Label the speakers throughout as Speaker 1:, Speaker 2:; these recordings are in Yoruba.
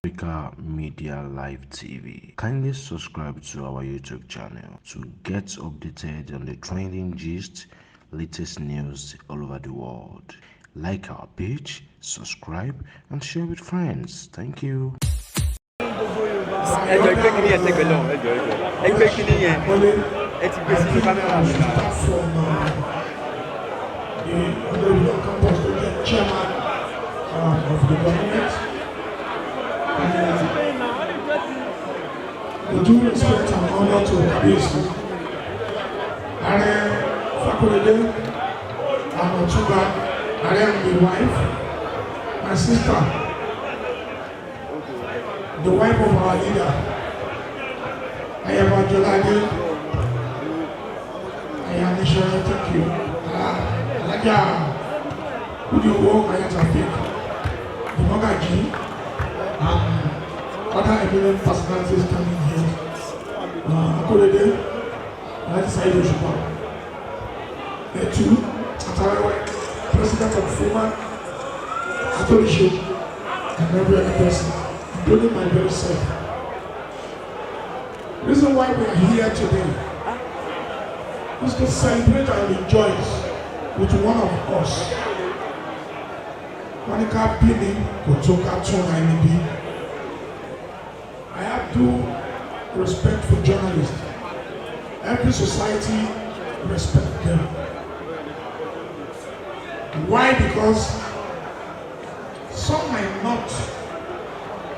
Speaker 1: Africa Media Live TV. Kindly subscribe to our YouTube channel to get updated on the trending gist, latest news all over the world. Like our page, subscribe, and share with friends. Thank you.
Speaker 2: Chairman of the government. With due respect and honor to Kabiyesi, Ààrẹ Fakorede and Otuba, Ààrẹ and the wife, my sister, the wife of our leader, Ayaba Jolade, Ayanisha, thank you. Alaja Oluomo, Ayatafik, the Mogaji, and other eminent personalities coming here. Akorede, Saheed Osupa, President of FUMA, Atolisho, and every other person, including my very self. The reason why we are here today is to celebrate and rejoice with one of us. Monica Pini Kotoka Tonanibi. I have due respect for journalists. Every society respects them. Why? Because some might not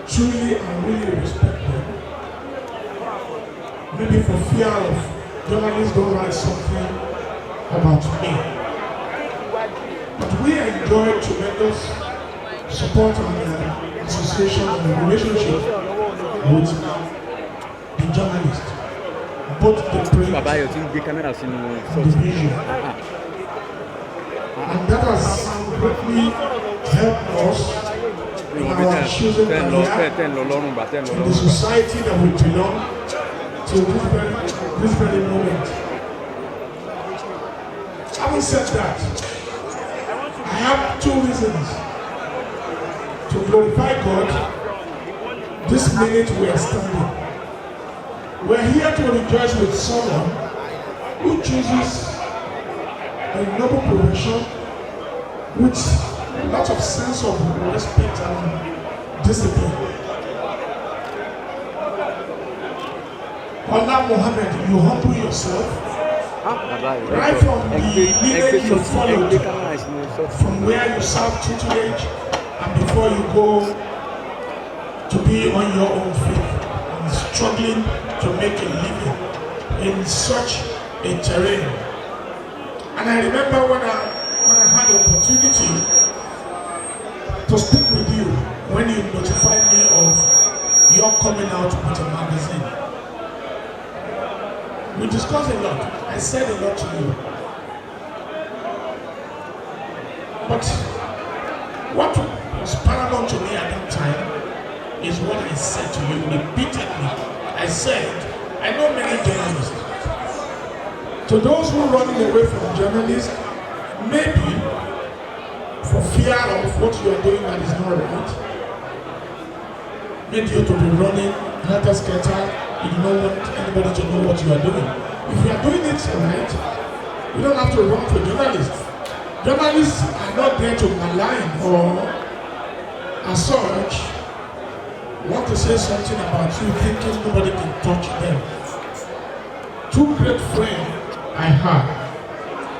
Speaker 2: truly and really respect them. Maybe for fear of journalists don't write something about me. But we enjoy tremendous support and association and relationship with the journalists, both the print and the visual. And that has greatly helped us in our choosing career, in the society that we belong to this very moment. Having said that, I have two reasons to glorify God this minute we are standing. We are here to rejoice with someone who chooses a noble profession with a lot of sense of respect and discipline. Allah Muhammad, you humble yourself right from the lineage you followed, from where you serve tutelage and before you go to be on your own feet and struggling to make a living in such a terrain. And I remember when I had the opportunity to speak with you when you notified me of your coming out with a magazine. We discussed a lot. I said a lot to you. But what was paramount to me at that time is what I said to you repeatedly. I said, I know many journalists. To those who are running away from journalists, maybe for fear of what you are doing that is not right, maybe you to be running helter-skelter. You do not want anybody to know what you are doing. If you are doing it right, you don't have to run for journalists. Journalists are not there to malign or as such want to say something about you thinking nobody can touch them. Two great friends I have,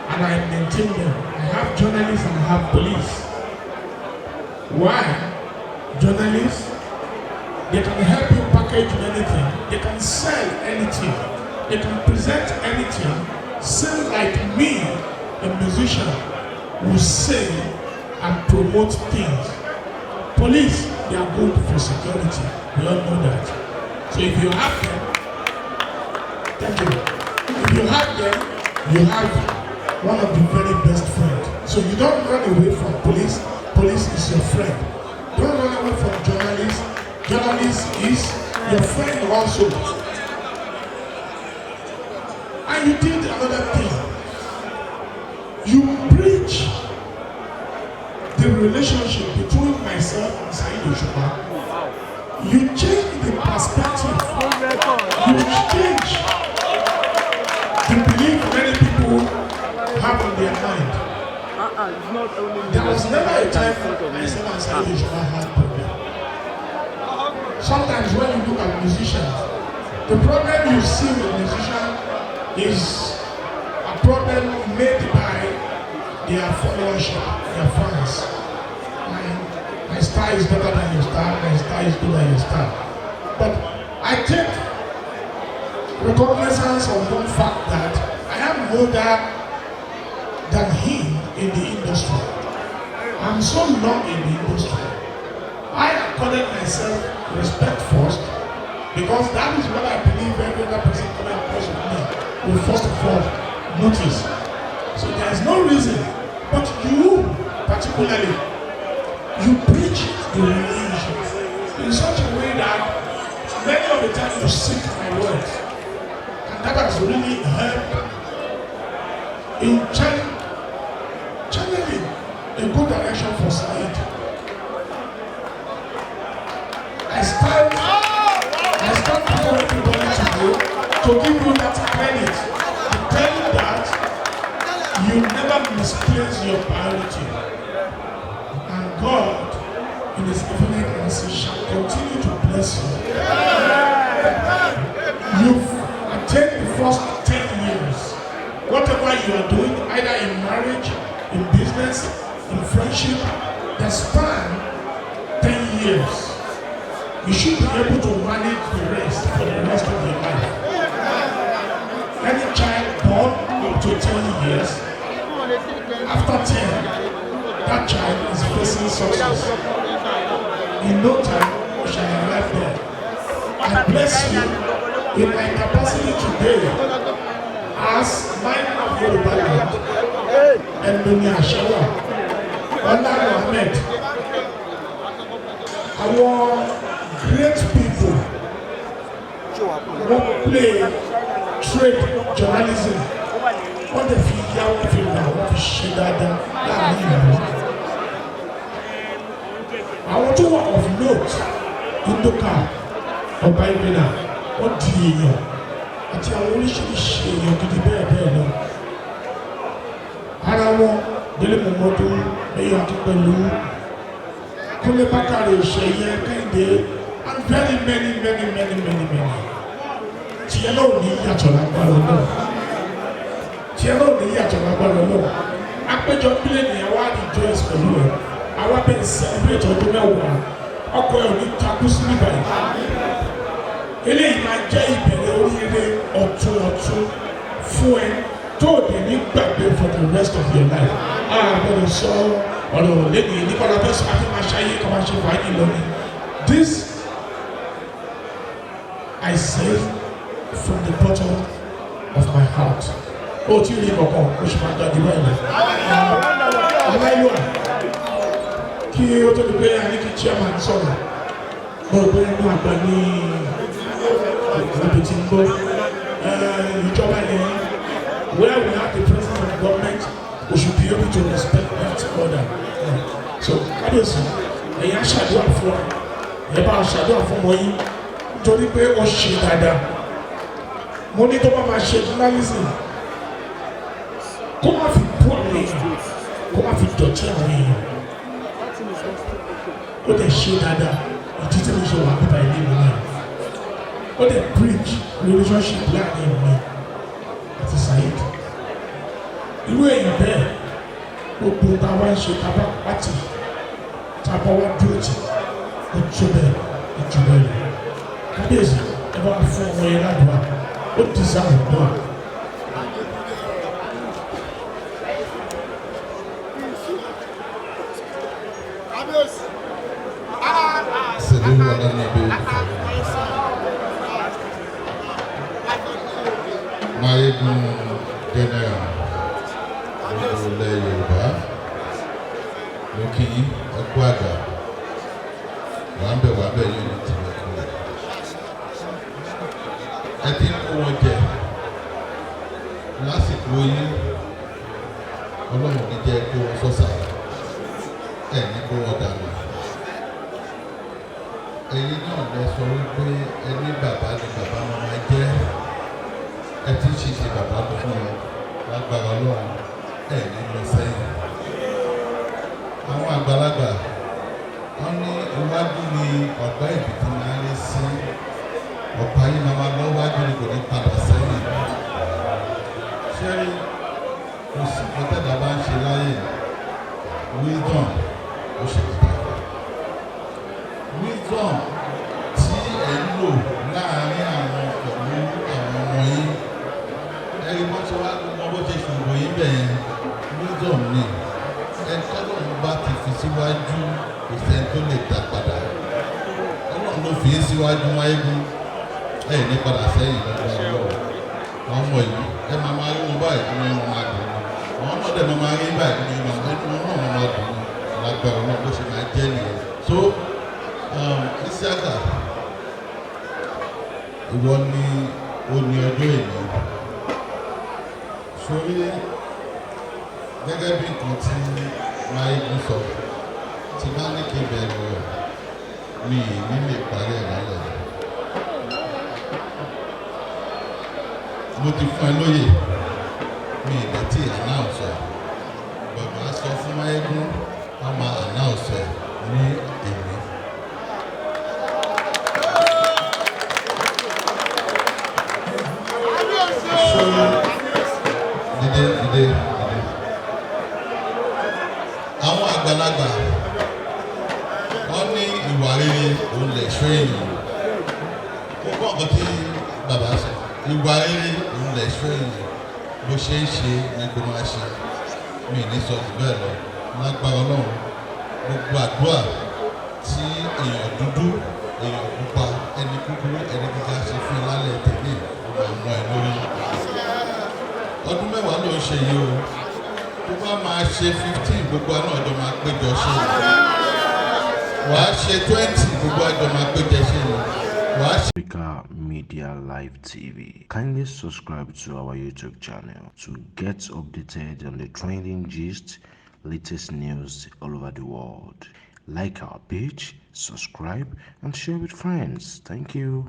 Speaker 2: and I maintain them. I have journalists and I have police. Why? Journalists, they can help you package anything. They can sell anything. They can present anything. Same like me, a musician, who say and promote things. Police, they are good for security. We all know that. So if you have them, thank you. If you have them, you have one of the very best friends. So you don't run away from police. Police is your friend. Don't run away from journalists. Journalist is your friend also. And you did another thing. You preach the relationship between myself and Saheed Osupa You change the perspective. You change the belief many people have in their mind. There was never a time when someone said you should not have problem. Sometimes when you look at musicians, the problem you see with musicians is a problem made by their followership, their fans. My style is better than your style, my style is good than your style. But I take recognizance of one fact that I am older than him in the industry. I'm so long in the industry. I accorded myself respect first because that is what I believe every other person coming across with me will first of all notice. So there is no reason, but you particularly, you preach the religion in such a way that many of the time you seek my words, and that has really helped in channeling a good direction for Saheed. I stand before everybody today to give you that credit, to tell you that you never misplace your priority, and God, in His infinite mercy, shall continue to bless you. You've attained the first 10 years. Whatever you are doing, either in marriage, in business, in friendship, the span 10 years. You should be able to manage the rest for the rest of your life. Any child born up to 10 years, after 10, that child is facing success. In no time, you shall arrive there. I bless you in my capacity today as minor of Yoruba land and Dunia Ashawa, Ola Mohammed, our great people who play trade journalism. What the figure of you now, what is she that I want to work of note in the car or by dinner. What do you know? I tell you, we should share your good bed. Harawo, Dele Momodu, Mayor Akipelu, Kule Bakare, Sheye, Kende, and very many. Tielo ni yatola balo. Tielo ni yatola balo. Apejo pile ni awa di joys pẹ̀lú ẹ. Awa be celebrate ọdún mẹ́wàá. Ọkọ ẹ ò ní takú sí níbà yìí. Eléyìí máa jẹ́ ìbẹ̀rẹ̀ oríire ọ̀tun fún ẹ tó dé ní gbàgbé for the rest of your life. Gbọ́dọ̀ sọ ọ̀rọ̀ lẹ́yìn nípa lábẹ́ sọ àti máa ṣayé kọ́ máa ṣe fàájì lónìí. This I say from the bottom of my heart. Oh, tí o lè kọ̀kọ́, o ṣe máa gbàgbé báyìí lọ. Aláìlúwà, kí o tó di pé a ní kí chairman sọ̀rọ̀, mo rò pé inú àgbà ní ìgbàgbé tí ń bọ̀. Ìjọba yẹn, where we have the president of the government, we should be able to respect that order. So, kábíyèsí, ẹ̀yin aṣàdúrà fún wa, ẹ̀ bá aṣàdúrà fún ọmọ yín. Nítorí pé ó ṣe dáadáa. Mo ní tó bá máa ṣe journalism, kó má fi bú àwọn èèyàn, kó má fi dọ̀tí àwọn èèyàn. Ó dẹ̀ ṣe dáadáa, ìdí tí mo ṣe wà nípa ilé mi náà. Ó dẹ̀ bridge relationship láàrin mi àti Saheed. Irú èèyàn bẹ́ẹ̀, gbogbo ta wá ń ṣe tábà pátì, tábà wá dúró tì, ó tó bẹ́ẹ̀, ó jù bẹ́ẹ̀ lọ. Kábíyèsí, ẹ bá fún ọmọ yẹn ládùúgbà, ó ti sáà gbọ́.
Speaker 3: Sèdúró ọ̀nà ìbéèrè. Máyégún General ilẹ̀ Yorùbá ló kí ẹkú àgbà wà ń bẹ̀ yóò ní tìlẹ̀ kú. Ẹ ti ń kó wọn jẹ lásìkò yín Ọlọ́run ní jẹ́ kó wọn sọ́sà ẹ̀ ní kó wọn dànù. Ẹ̀yin náà ẹ sọ wípé ẹni bàbá ni bàbá máa jẹ́ ẹ ti ṣiṣẹ́ bàbá fún wọn lágbára Ọlọ́run ẹ̀ ní lọ sẹ́yìn. Àwọn àgbàlagbà wọ́n ní iwájú ni ọ̀pá ìbìtì máa ń rí sí ọ̀pá yìí máa lọ wájú ni kò ní padà sẹ́yìn. Ṣẹ́rí kò sí ọ̀tẹ̀dá bá ń ṣe láyè wisdom ó ṣe pàtàkì. Wisdom tí ẹ̀ ń lò láàárín àwọn pẹ̀lú àwọn ọmọ yín ẹ̀rí wọ́n ṣe wá gbogbo bó ṣe ṣòro yín bẹ̀yẹn wisdom ni ẹni tọ́lọ́run bá ti fi síwájú kò sẹ́ni tó lè dá padà. Ọlọ́run ló fi é síwájú máyégún ẹ̀ ní padà sẹ́yìn lọ́wọ́ lọ́wọ́. Àwọn ọmọ yìí ẹ máa rí wọn báyìí ní wọn máa dùn ún. Àwọn náà dẹ̀ máa rí báyìí ní wọn máa dùn ún lágbára náà bó ṣe máa jẹ́ nìyẹn. So Isiaka ìwọ ni o ní ọjọ́ èyí sórí gẹ́gẹ́ bí nǹkan tí máyégún sọ tí bá ní kí n bẹ̀rẹ̀ mi ní lè parí ẹ̀ lálẹ́. Mo ti fún ẹ lóye mi ìdẹ̀ tí announce ẹ̀ bàbá sọ fún máyégún wọ́n máa announce ẹ̀ ní èmi. Dìde. Àwọn àgbàlagbà wọ́n ní ìwà rere òun lè ṣọ́ èèyàn. Ó gbọ́ nǹkan tí bàbá sọ. Ìwà rere òun lè ṣọ́ èèyàn. Bó ṣe ń ṣe ni kò máa ṣe. Mi ní sọ jù bẹ́ẹ̀ lọ. Lágbára Ọlọ́run gbogbo àdúrà tí èèyàn dúdú èèyàn pupa ẹni kúkúrú ẹni gíga ṣe fún ẹ lálẹ́ tèmi máa mọ ẹ lórí. Ọdún mẹ́wàá ló ń ṣe yìí o. Tó bá máa ṣe 15 gbogbo àná ọjọ́ máa péjọ ṣe ni. Wàá ṣe 20 gbogbo àjọ máa péjọ ṣe ni. Wàá ṣe.
Speaker 1: Africa Media Live TV. Kindly subscribe to our YouTube channel to get updated on the trending gist, latest news all over the world. Like our page, subscribe, and share with friends. Thank you.